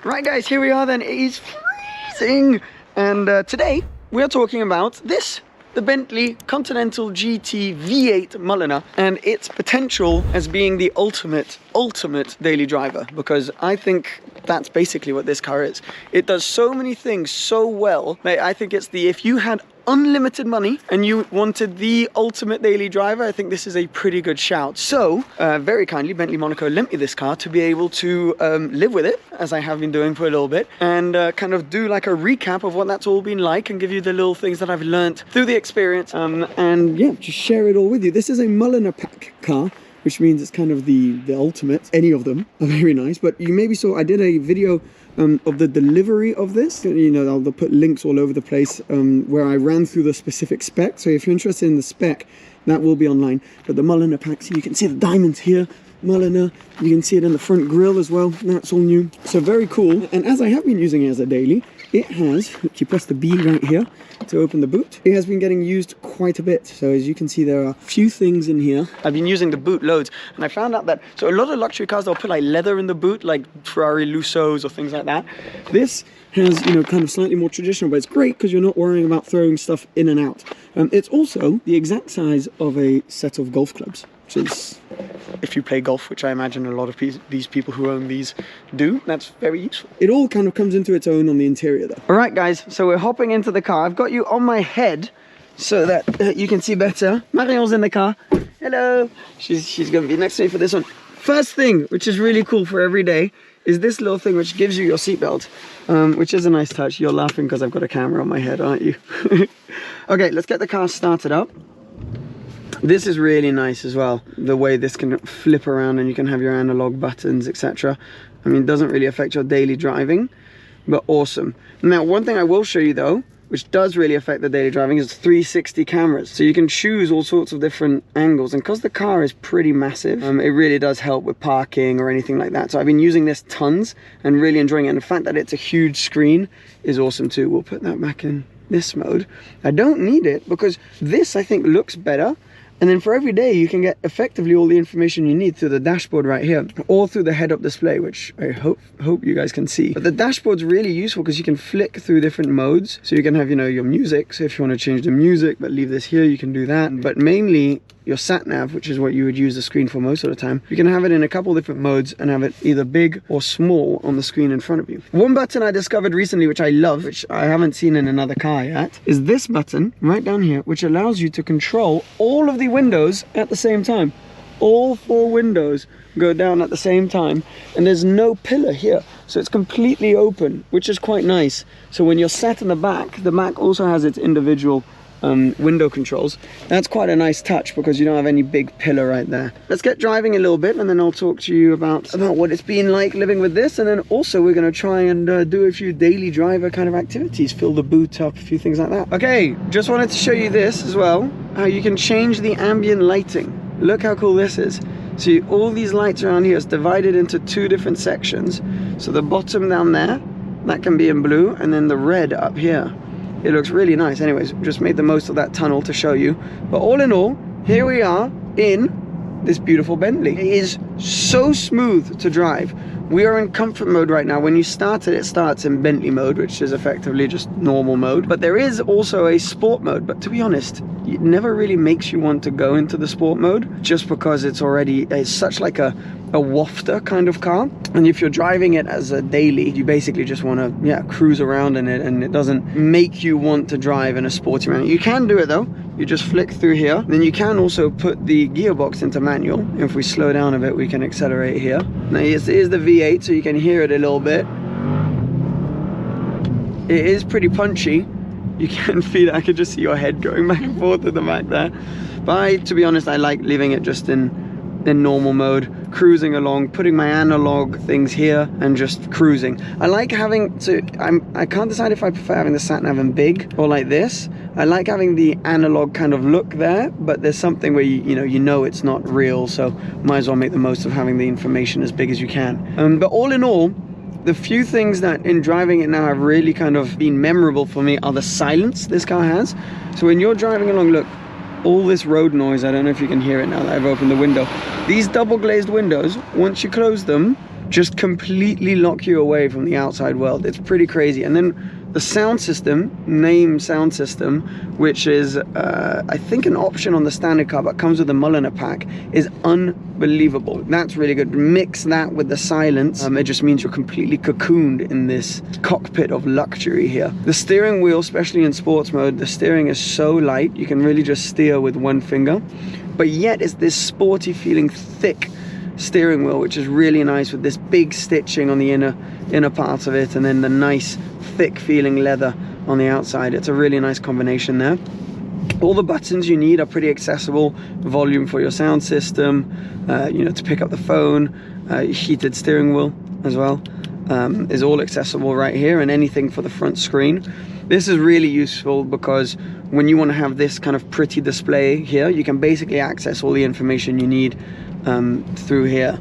Right guys, here we are then. It is freezing, and today we are talking about this, the Bentley Continental GT V8 Mulliner, and its potential as being the ultimate daily driver, because I think that's basically what this car is. It does so many things so well. I think it's the, if you had unlimited money and you wanted the ultimate daily driver, I think this is a pretty good shout. So very kindly Bentley Monaco lent me this car to be able to live with it, as I have been doing for a little bit, and kind of do like a recap of what that's all been like and give you the little things that I've learned through the experience, and yeah, just share it all with you. This is a Mulliner pack car, which means it's kind of the ultimate. Any of them are very nice, but you maybe saw I did a video of the delivery of this. You know, I'll put links all over the place where I ran through the specific spec. So if you're interested in the spec, that will be online. But the Mulliner pack, so you can see the diamonds here, Mulliner. You can see it in the front grille as well. That's all new. So very cool. And as I have been using it as a daily, it has, you press the B right here to open the boot. It has been getting used quite a bit. So as you can see, there are a few things in here. I've been using the boot loads, and I found out that, so a lot of luxury cars, they'll put like leather in the boot, like Ferrari Lusos or things like that. This has, you know, kind of slightly more traditional, but it's great because you're not worrying about throwing stuff in and out. It's also the exact size of a set of golf clubs, which is, if you play golf, which I imagine a lot of these people who own these do, that's very useful. It all kind of comes into its own on the interior though. All right guys, so we're hopping into the car. I've got you on my head so that you can see better. Marion's in the car. Hello. She's going to be next to me for this one. First thing, which is really cool for every day, is this little thing which gives you your seatbelt, which is a nice touch. You're laughing because I've got a camera on my head, aren't you? Okay, let's get the car started up. This is really nice as well, the way this can flip around and you can have your analog buttons, etc. I mean, it doesn't really affect your daily driving, but awesome. Now, one thing I will show you though, which does really affect the daily driving, is 360 cameras. So you can choose all sorts of different angles, and because the car is pretty massive, it really does help with parking or anything like that. So I've been using this tons and really enjoying it, and the fact that it's a huge screen is awesome too. We'll put that back in this mode. I don't need it because this, I think, looks better. And then for every day, you can get effectively all the information you need through the dashboard right here, or through the head-up display, which I hope you guys can see. But the dashboard's really useful because you can flick through different modes. So you can have, you know, your music. So if you want to change the music, but leave this here, you can do that. But mainly your sat nav, which is what you would use the screen for most of the time, you can have it in a couple different modes and have it either big or small on the screen in front of you. One button I discovered recently, which I love, which I haven't seen in another car yet, is this button right down here, which allows you to control all of the windows at the same time. All 4 windows go down at the same time, and there's no pillar here, so it's completely open, which is quite nice. So when you're sat in the back also has its individual window controls. That's quite a nice touch because you don't have any big pillar right there. Let's get driving a little bit, and then I'll talk to you about what it's been like living with this, and then also we're going to try and do a few daily driver kind of activities, fill the boot up, a few things like that. Okay, just wanted to show you this as well, how you can change the ambient lighting. Look how cool this is. See, all these lights around here is divided into 2 different sections. So the bottom down there, that can be in blue, and then the red up here. It looks really nice. Anyways, just made the most of that tunnel to show you. But all in all, here we are in this beautiful Bentley. It is so smooth to drive. We are in comfort mode right now. When you start it, it starts in Bentley mode, which is effectively just normal mode. But there is also a sport mode. But to be honest, it never really makes you want to go into the sport mode, just because it's such like a a wafter kind of car. And if you're driving it as a daily, you basically just want to, yeah, cruise around in it, and it doesn't make you want to drive in a sporty manner. You can do it though. You just flick through here. Then you can also put the gearbox into manual. If we slow down a bit, we can accelerate here. Now here's the V8, so you can hear it a little bit. It is pretty punchy. You can feel it. I can just see your head going back and forth at the back there. But to be honest, I like leaving it just in normal mode, cruising along, putting my analog things here and just cruising. I like having, so I can't decide if I prefer having the sat nav in big or like this. I like having the analog kind of look there, but there's something where you know it's not real, so might as well make the most of having the information as big as you can. But all in all, the few things that in driving it now have really kind of been memorable for me are the silence this car has. So when you're driving along, look, all this road noise, I don't know if you can hear it now that I've opened the window. These double glazed windows, once you close them, just completely lock you away from the outside world. It's pretty crazy. And then the sound system, name sound system, which is I think an option on the standard car but comes with the Mulliner pack, is unbelievable. That's really good. Mix that with the silence, it just means you're completely cocooned in this cockpit of luxury here. The steering wheel, especially in sports mode, the steering is so light, you can really just steer with one finger, but yet it's this sporty feeling thick steering wheel, which is really nice, with this big stitching on the inner part of it, and then the nice thick feeling leather on the outside. It's a really nice combination there. All the buttons you need are pretty accessible. Volume for your sound system, you know, to pick up the phone, heated steering wheel as well, is all accessible right here, and anything for the front screen. This is really useful because when you want to have this kind of pretty display here, you can basically access all the information you need through here,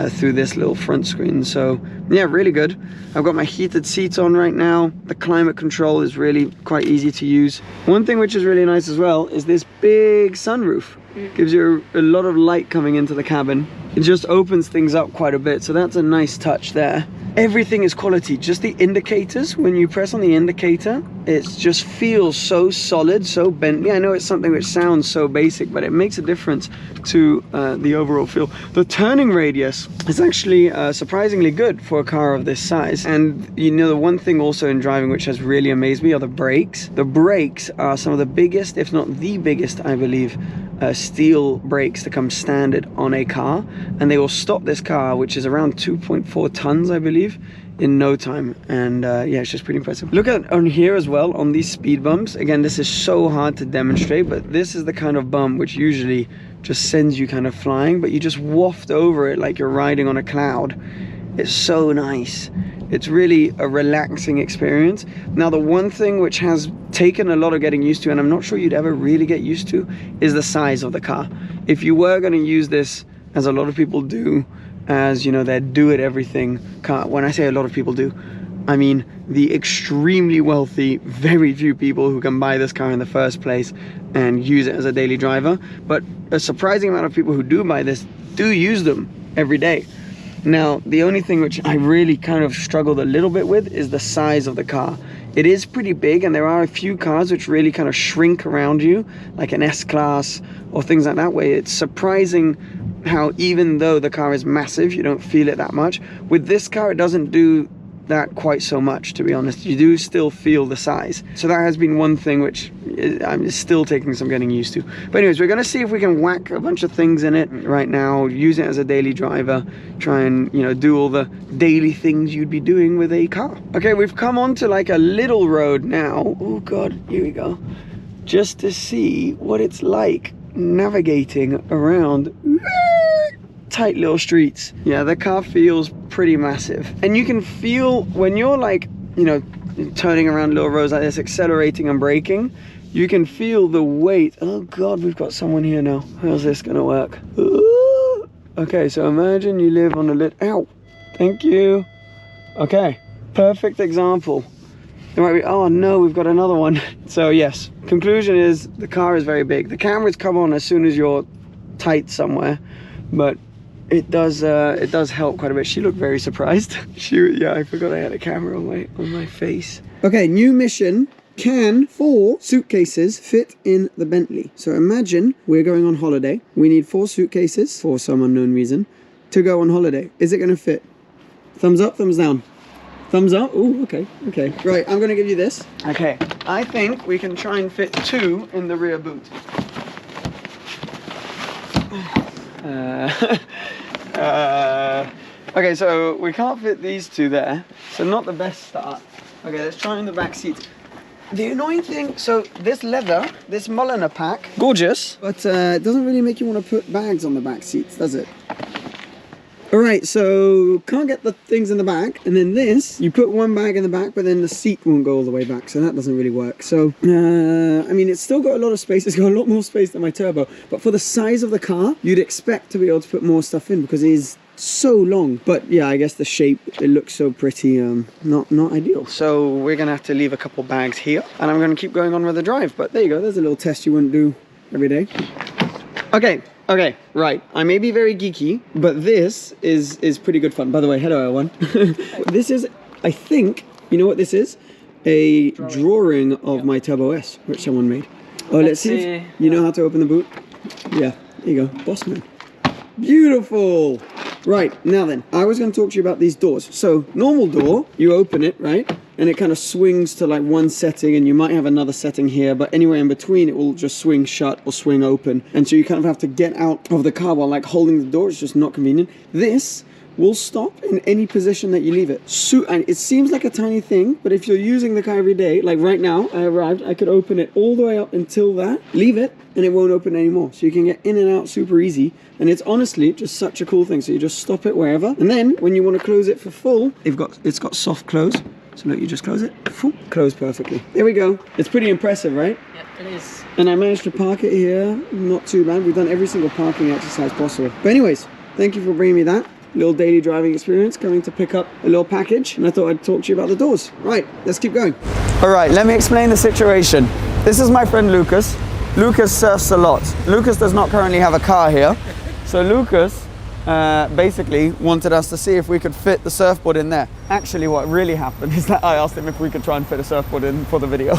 through this little front screen. So yeah, really good. I've got my heated seats on right now. The climate control is really quite easy to use. One thing which is really nice as well is this big sunroof. Gives you a lot of light coming into the cabin. It just opens things up quite a bit, so that's a nice touch there. Everything is quality. Just the indicators, when you press on the indicator, it just feels so solid, so Bentley. I know it's something which sounds so basic, but it makes a difference to the overall feel. The turning radius is actually surprisingly good for a car of this size. And you know, the one thing also in driving which has really amazed me are the brakes. The brakes are some of the biggest, if not the biggest, I believe, steel brakes to come standard on a car, and they will stop this car, which is around 2.4 tons, I believe, in no time. And yeah, it's just pretty impressive. Look at on here as well, on these speed bumps. Again, this is so hard to demonstrate, but this is the kind of bump which usually just sends you kind of flying, but you just waft over it like you're riding on a cloud. It's so nice. It's really a relaxing experience. Now, the one thing which has taken a lot of getting used to, and I'm not sure you'd ever really get used to, is the size of the car. If you were going to use this, as a lot of people do, as, you know, their do-it-everything car. When I say a lot of people do, I mean the extremely wealthy, very few people who can buy this car in the first place and use it as a daily driver. But a surprising amount of people who do buy this do use them every day. Now, the only thing which I really kind of struggled a little bit with is the size of the car. It is pretty big, and there are a few cars which really kind of shrink around you, like an S-Class or things like that, where it's surprising how even though the car is massive, you don't feel it that much. With this car, it doesn't do that quite so much, to be honest. You do still feel the size. So that has been one thing which I'm still taking some getting used to. But anyways, we're gonna see if we can whack a bunch of things in it right now, use it as a daily driver, try and, you know, do all the daily things you'd be doing with a car. Okay, we've come on to like a little road now. Oh God, here we go. Just to see what it's like navigating around tight little streets. Yeah, the car feels pretty massive, and you can feel when you're like, you know, turning around little roads like this, accelerating and braking, you can feel the weight. Oh God, we've got someone here now. How's this gonna work? Ooh. Okay, so imagine you live on a ow, thank you. Okay, perfect example. Oh no, we've got another one. So yes, conclusion is the car is very big. The cameras come on as soon as you're tight somewhere, but it does help quite a bit. She looked very surprised. Yeah, I forgot I had a camera on my face. Okay, new mission. Can 4 suitcases fit in the Bentley? So imagine we're going on holiday. We need 4 suitcases for some unknown reason. to go on holiday. Is it going to fit? Thumbs up, thumbs down. Thumbs up. Oh, okay, okay. Right, I'm going to give you this. Okay, I think we can try and fit 2 in the rear boot. Okay, so we can't fit these 2 there, so not the best start. Okay, let's try in the back seat. The annoying thing, so this leather, this Mulliner pack, gorgeous, but it doesn't really make you want to put bags on the back seats, does it? All right, so can't get the things in the back, and then this, you put one bag in the back, but then the seat won't go all the way back, so that doesn't really work. So, I mean, it's still got a lot of space. It's got a lot more space than my turbo, but for the size of the car, you'd expect to be able to put more stuff in because it is so long. But yeah, I guess the shape, it looks so pretty, not ideal. So we're gonna have to leave a couple bags here, and I'm gonna keep going on with the drive. But there you go, there's a little test you wouldn't do every day. Okay, right. I may be very geeky, but this is pretty good fun. By the way, hello everyone. This is, I think, you know what this is? A drawing of my Turbo S, which someone made. Oh, let's see if you know how to open the boot. Yeah, there you go, boss man. Beautiful. Right, now then, I was going to talk to you about these doors. So, normal door, you open it, right? And it kind of swings to like one setting, and you might have another setting here, but anywhere in between, it will just swing shut or swing open. And so you kind of have to get out of the car while like holding the door. It's just not convenient. This will stop in any position that you leave it. And it seems like a tiny thing, but if you're using the car every day, like right now, I arrived, I could open it all the way up until that, leave it, and it won't open anymore. So you can get in and out super easy. And it's honestly just such a cool thing. So you just stop it wherever. And then when you want to close it for full, it's got soft close. So look, you just close it, close perfectly. There we go. It's pretty impressive, right? Yeah, it is. And I managed to park it here, not too bad. We've done every single parking exercise possible. But anyways, thank you for bringing me that little daily driving experience, coming to pick up a little package. And I thought I'd talk to you about the doors. Right, let's keep going. All right, let me explain the situation. This is my friend Lucas. Lucas surfs a lot. Lucas does not currently have a car here. So Lucas basically wanted us to see if we could fit the surfboard in there. Actually, what really happened is that I asked him if we could try and fit a surfboard in for the video.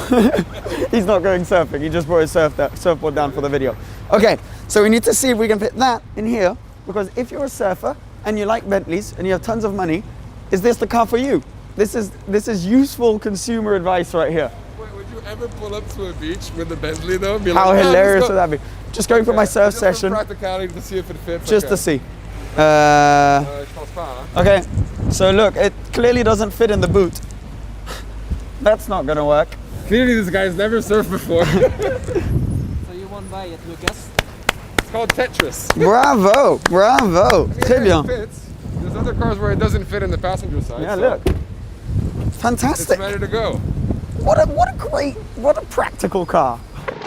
He's not going surfing, he just brought his surfboard down for the video. Okay, so we need to see if we can fit that in here, because if you're a surfer and you like Bentleys and you have tons of money, is this the car for you? This is useful consumer advice right here. Wait, would you ever pull up to a beach with a Bentley though? Be How like, hilarious would that be? Just going for my surf just session. Practicality to see if it fits. Just to see. Okay, so look, it clearly doesn't fit in the boot. That's not gonna work. Clearly this guy's never surfed before. So you won't buy it, Lucas? It's called Tetris. Bravo, bravo. Très bien. It fits. There's other cars where it doesn't fit in the passenger side. Yeah, so look. Fantastic. it's ready to go. What a practical car.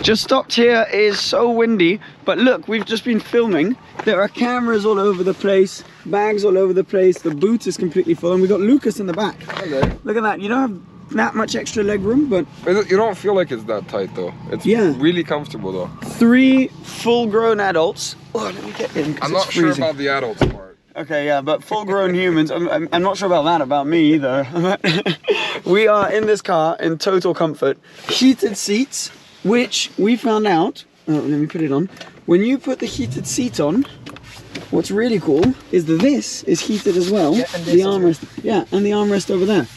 Just stopped here. It is so windy, but look, we've just been filming. There are cameras all over the place, bags all over the place. The boot is completely full, and we got Lucas in the back. Hello. Look at that. You don't have that much extra leg room, but You don't feel like it's that tight though. It's really comfortable though. 3 full-grown adults. Oh, let me get in. I'm not sure about the adults part. Okay, yeah, but full-grown humans. I'm not sure about that about me either. We are in this car in total comfort. Heated seats, which we found out. Oh, let me put it on. When you put the heated seat on, what's really cool is that this is heated as well. Yeah, and the armrest. Yeah, and the armrest over there.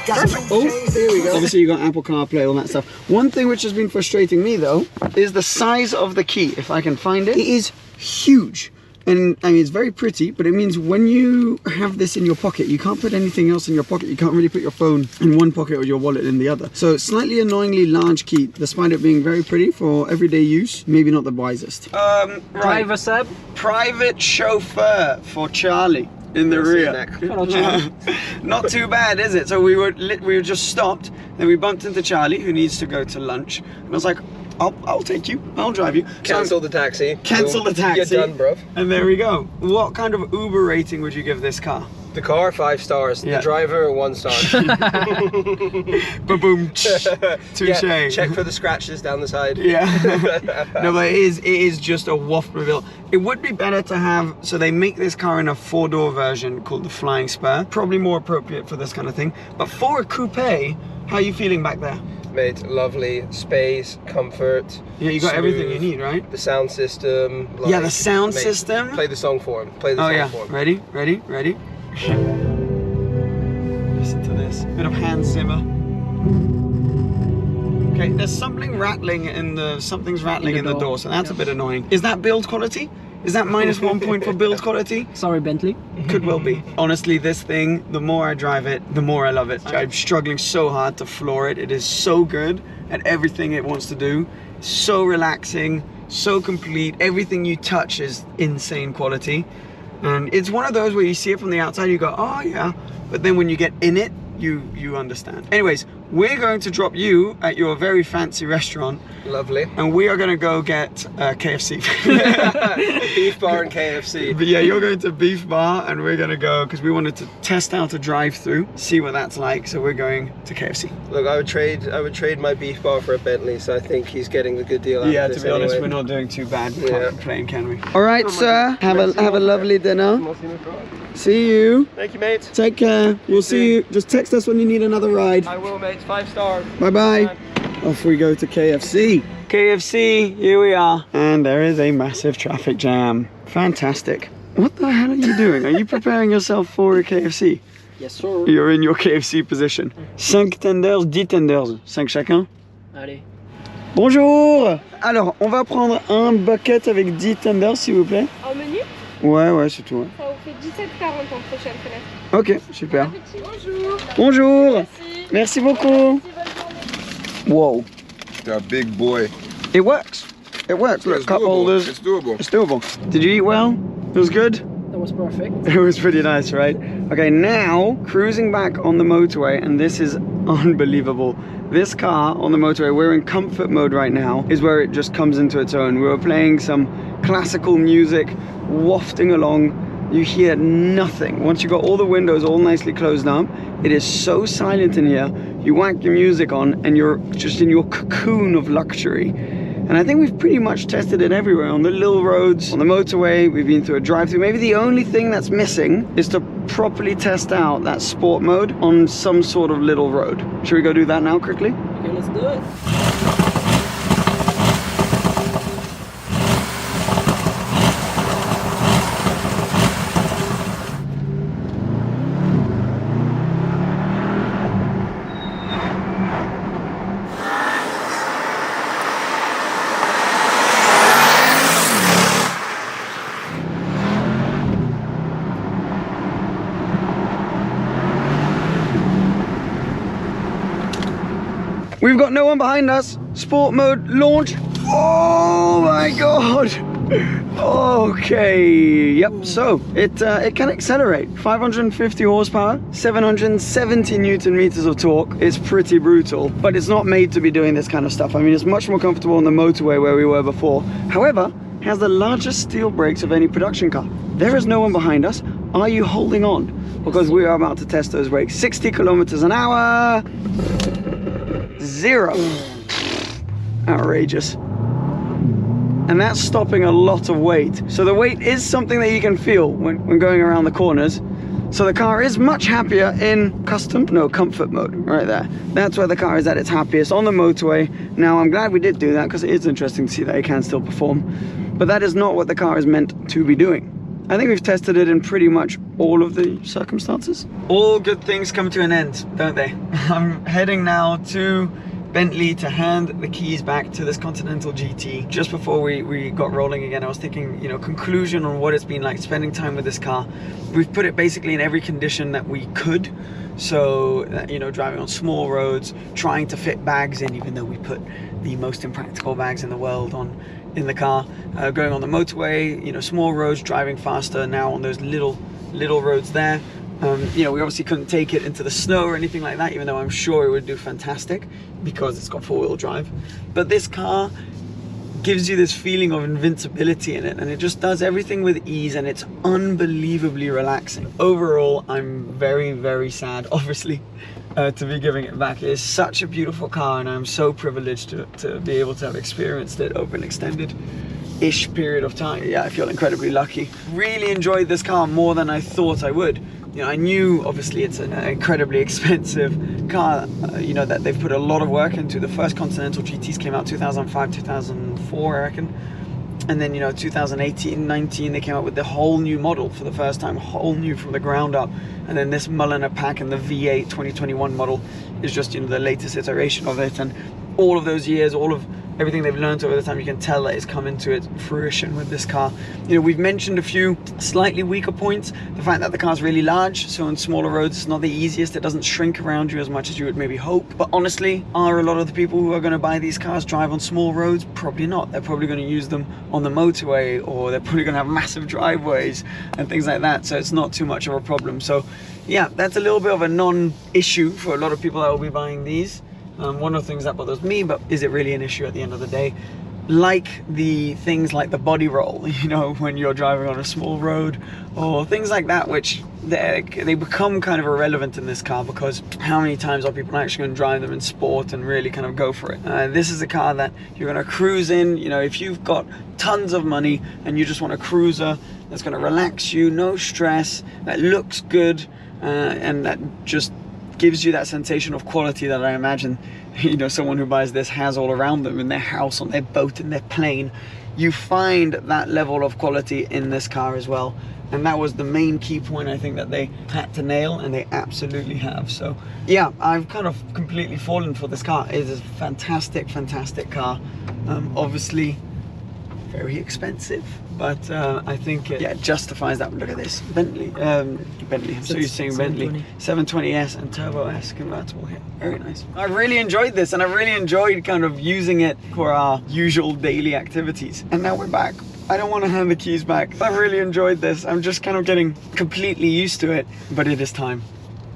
Oh, there we go. Obviously you got Apple CarPlay, all that stuff. One thing which has been frustrating me though is the size of the key. If I can find it, it is huge. And I mean, it's very pretty, but it means when you have this in your pocket, you can't put anything else in your pocket. You can't really put your phone in one pocket or your wallet in the other. So slightly annoyingly large key, despite it being very pretty for everyday use. Maybe not the wisest. Right. Driver Seb? Private chauffeur for Charlie in the rear. Not too bad, is it? So we were just stopped, then we bumped into Charlie, who needs to go to lunch. And I was like, I'll take you. I'll drive you. Cancel the taxi. Cancel the taxi. You're done, bruv. And there we go. What kind of Uber rating would you give this car? The car, 5 stars. Yeah. The driver, 1 star. Ba-boom. Touche. Yeah, check for the scratches down the side. Yeah. No, but it is just a waft reveal. It would be better to have, so they make this car in a 4-door version called the Flying Spur. Probably more appropriate for this kind of thing. But for a coupe, how are you feeling back there? mate. Lovely space, comfort. Yeah, you got smooth, everything you need, right? The sound system. Like, Yeah, the sound mate, system. Play the song for him. Play the song for him. Ready? Ready? Ready? Listen to this. Bit of Hans Zimmer. Okay, there's something rattling in the door, so that's a bit annoying. Is that build quality? Is that -1 point for build quality? Sorry, Bentley. Could well be. Honestly, this thing, the more I drive it, the more I love it. I'm struggling so hard to floor it. It is so good at everything it wants to do. So relaxing, so complete. Everything you touch is insane quality. And it's one of those where you see it from the outside, you go, oh yeah. But then when you get in it, you understand. Anyways, we're going to drop you at your very fancy restaurant. Lovely. And we are going to go get KFC. Beef bar and KFC. But yeah, you're going to Beef Bar and we're going to go, because we wanted to test out a drive-through, see what that's like. So we're going to KFC. Look, I would trade my Beef Bar for a Bentley, so I think he's getting the good deal out of this. Yeah, to be honest, anyway. we're not doing too bad. We can't complain, can we? All right, sir. Have a lovely dinner. See you. Thank you, mate. Take care. We'll see you. Just text us when you need another ride. I will, mate. 5 stars. Bye-bye. Off we go to KFC. KFC, here we are. And there is a massive traffic jam. Fantastic. What the hell are you doing? Are you preparing yourself for a KFC? Yes, sir. You're in your KFC position. 5 tenders, 10 tenders. 5 chacun. Allez. Bonjour. Alors, on va prendre un bucket avec 10 tenders, s'il vous plaît. En menu? Ouais, c'est tout. Ouais. Ça vous fait 17,40 en prochaine fenêtre. Ok, super. Bonjour. Bonjour. Merci. Merci beaucoup. Whoa. That big boy. It works. It works. Look, It's cup doable. holders. It's doable. It's doable. Did you eat well? It was good? That was perfect. It was pretty nice, right? Okay, now cruising back on the motorway, and this is unbelievable. This car on the motorway, we're in comfort mode right now, is where it just comes into its own. We were playing some classical music, wafting along. You hear nothing. Once you got all the windows all nicely closed up, it is so silent in here. You whack your music on and you're just in your cocoon of luxury. And I think we've pretty much tested it everywhere. On the little roads, on the motorway, we've been through a drive-through. Maybe the only thing that's missing is to properly test out that sport mode on some sort of little road. Should we go do that now quickly? Okay, let's do it. We've got no one behind us. Sport mode launch. Oh my god. Okay, yep, so it can accelerate. 550 horsepower, 770 Newton meters of torque. It's pretty brutal, but it's not made to be doing this kind of stuff. I mean, it's much more comfortable on the motorway where we were before. However, it has the largest steel brakes of any production car. There is no one behind us. Are you holding on? Because we are about to test those brakes. 60 kilometers an hour. 0. Outrageous. And that's stopping a lot of weight. So the weight is something that you can feel when going around the corners. So the car is much happier in comfort mode, right there. That's where the car is at its happiest, on the motorway. Now, I'm glad we did do that because it is interesting to see that it can still perform. But that is not what the car is meant to be doing. I think we've tested it in pretty much all of the circumstances. All good things come to an end, don't they? I'm heading now to Bentley to hand the keys back to this Continental GT. Just before we got rolling again, I was thinking, you know, conclusion on what it's been like spending time with this car. We've put it basically in every condition that we could. So, you know, driving on small roads, trying to fit bags in, even though we put the most impractical bags in the world in the car. Going on the motorway, you know, small roads, driving faster now on those little roads there. You know, we obviously couldn't take it into the snow or anything like that, even though I'm sure it would do fantastic because it's got four-wheel drive. But this car gives you this feeling of invincibility in it, and it just does everything with ease, and it's unbelievably relaxing. Overall, I'm very, very sad, obviously, to be giving it back. It is such a beautiful car, and I'm so privileged to be able to have experienced it over an extended-ish period of time. Yeah, I feel incredibly lucky. Really enjoyed this car more than I thought I would. You know, I knew obviously it's an incredibly expensive car, you know, that they've put a lot of work into. The first Continental GTs came out 2005, 2004, I reckon. And then, you know, 2018, 19, they came out with the whole new model for the first time, whole new from the ground up. And then this Mulliner pack and the V8 2021 model is just, you know, the latest iteration of it. And all of those years, all of everything they've learned over the time, you can tell that it's come into its fruition with this car. You know, we've mentioned a few slightly weaker points. The fact that the car's really large, so on smaller roads it's not the easiest. It doesn't shrink around you as much as you would maybe hope. But honestly, are a lot of the people who are going to buy these cars drive on small roads? Probably not. They're probably going to use them on the motorway, or they're probably going to have massive driveways and things like that, so it's not too much of a problem. So yeah, that's a little bit of a non-issue for a lot of people that will be buying these. One of the things that bothers me, but is it really an issue at the end of the day? Like the things like the body roll, you know, when you're driving on a small road, or things like that, which they become kind of irrelevant in this car, because how many times are people actually going to drive them in sport and really kind of go for it? This is a car that you're going to cruise in. You know, if you've got tons of money and you just want a cruiser that's going to relax you, no stress, that looks good, and that just gives you that sensation of quality that I imagine, you know, someone who buys this has all around them in their house, on their boat, in their plane. You find that level of quality in this car as well, and that was the main key point I think that they had to nail, and they absolutely have. So yeah, I've kind of completely fallen for this car. It is a fantastic car. Obviously very expensive, but I think it justifies that. Look at this Bentley, I'm so used to saying Bentley 720S and Turbo S convertible here. Very nice. I really enjoyed this, and I really enjoyed kind of using it for our usual daily activities. And now we're back. I don't want to hand the keys back. I really enjoyed this. I'm just kind of getting completely used to it, but it is time.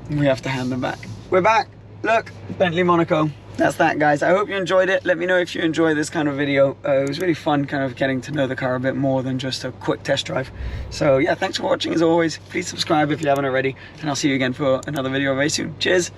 We have to hand them back. We're back. Look, Bentley Monaco. That's that, guys. I hope you enjoyed it. Let me know if you enjoy this kind of video. It was really fun kind of getting to know the car a bit more than just a quick test drive. So yeah, thanks for watching as always. Please subscribe if you haven't already, and I'll see you again for another video very soon. Cheers.